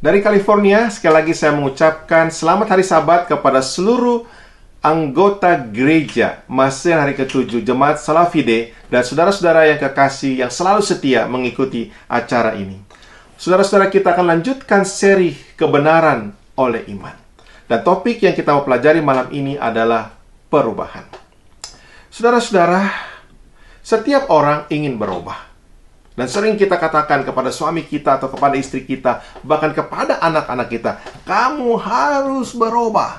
Dari California, sekali lagi saya mengucapkan selamat hari Sabat kepada seluruh anggota gereja Masen hari ke-7 Jemaat Salafide dan saudara-saudara yang kekasih yang selalu setia mengikuti acara ini. Saudara-saudara, kita akan lanjutkan seri kebenaran oleh iman. Dan topik yang kita mau pelajari malam ini adalah perubahan. Saudara-saudara, setiap orang ingin berubah. Dan sering kita katakan kepada suami kita atau kepada istri kita, bahkan kepada anak-anak kita, kamu harus berubah.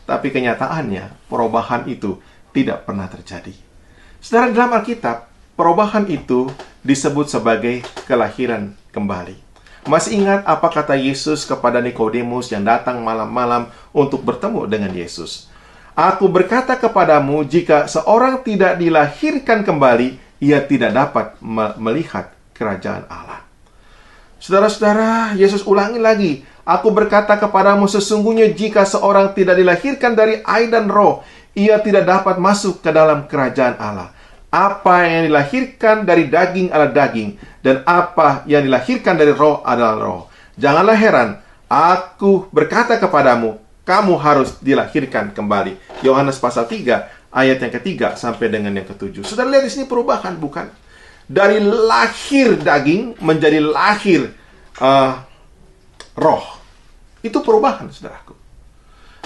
Tapi kenyataannya, perubahan itu tidak pernah terjadi. Saudara, dalam Alkitab, perubahan itu disebut sebagai kelahiran kembali. Masih ingat apa kata Yesus kepada Nikodemus yang datang malam-malam untuk bertemu dengan Yesus? Aku berkata kepadamu, jika seorang tidak dilahirkan kembali, ia tidak dapat melihat kerajaan Allah. Saudara-saudara, Yesus ulangi lagi. Aku berkata kepadamu, sesungguhnya jika seorang tidak dilahirkan dari air dan roh, ia tidak dapat masuk ke dalam kerajaan Allah. Apa yang dilahirkan dari daging adalah daging, dan apa yang dilahirkan dari roh adalah roh. Janganlah heran, aku berkata kepadamu, kamu harus dilahirkan kembali. Yohanes pasal 3, ayat yang ketiga sampai dengan yang ketujuh. Saudara lihat di sini perubahan, bukan? Dari lahir daging menjadi lahir roh. Itu perubahan, saudaraku.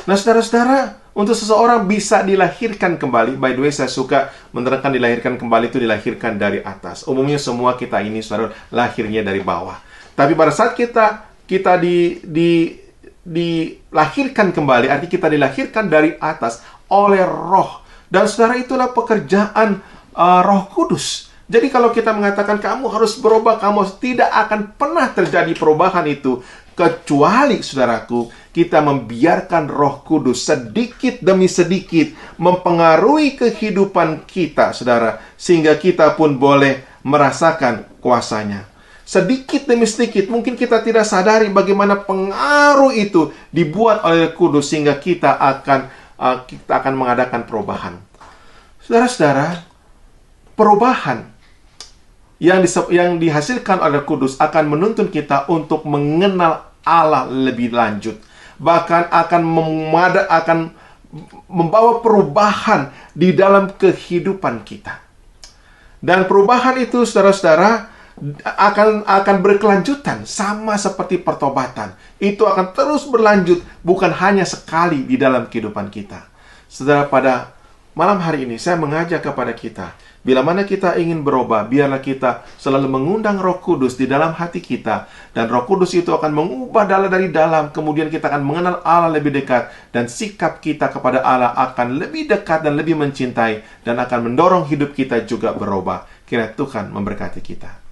Nah, saudara-saudara, untuk seseorang bisa dilahirkan kembali, by the way, saya suka menerangkan dilahirkan kembali itu dilahirkan dari atas. Umumnya semua kita ini, saudara, lahirnya dari bawah. Tapi pada saat kita dilahirkan kembali, artinya kita dilahirkan dari atas oleh roh. Dan saudara, itulah pekerjaan Roh Kudus. Jadi kalau kita mengatakan kamu harus berubah, kamu tidak akan pernah terjadi perubahan itu. Kecuali, saudaraku, kita membiarkan Roh Kudus sedikit demi sedikit mempengaruhi kehidupan kita, saudara. Sehingga kita pun boleh merasakan kuasanya. Sedikit demi sedikit, mungkin kita tidak sadari bagaimana pengaruh itu dibuat oleh Roh Kudus. Sehingga kita akan mengadakan perubahan. Saudara-saudara, perubahan yang dihasilkan oleh Kudus akan menuntun kita untuk mengenal Allah lebih lanjut. Bahkan akan membawa perubahan di dalam kehidupan kita. Dan perubahan itu, saudara-saudara, akan berkelanjutan sama seperti pertobatan. Itu akan terus berlanjut, bukan hanya sekali di dalam kehidupan kita. Saudara, pada malam hari ini saya mengajak kepada kita, bila mana kita ingin berubah, biarlah kita selalu mengundang Roh Kudus di dalam hati kita. Dan Roh Kudus itu akan mengubah dari dalam. Kemudian kita akan mengenal Allah lebih dekat. Dan sikap kita kepada Allah akan lebih dekat dan lebih mencintai. Dan akan mendorong hidup kita juga berubah. Kiranya Tuhan memberkati kita.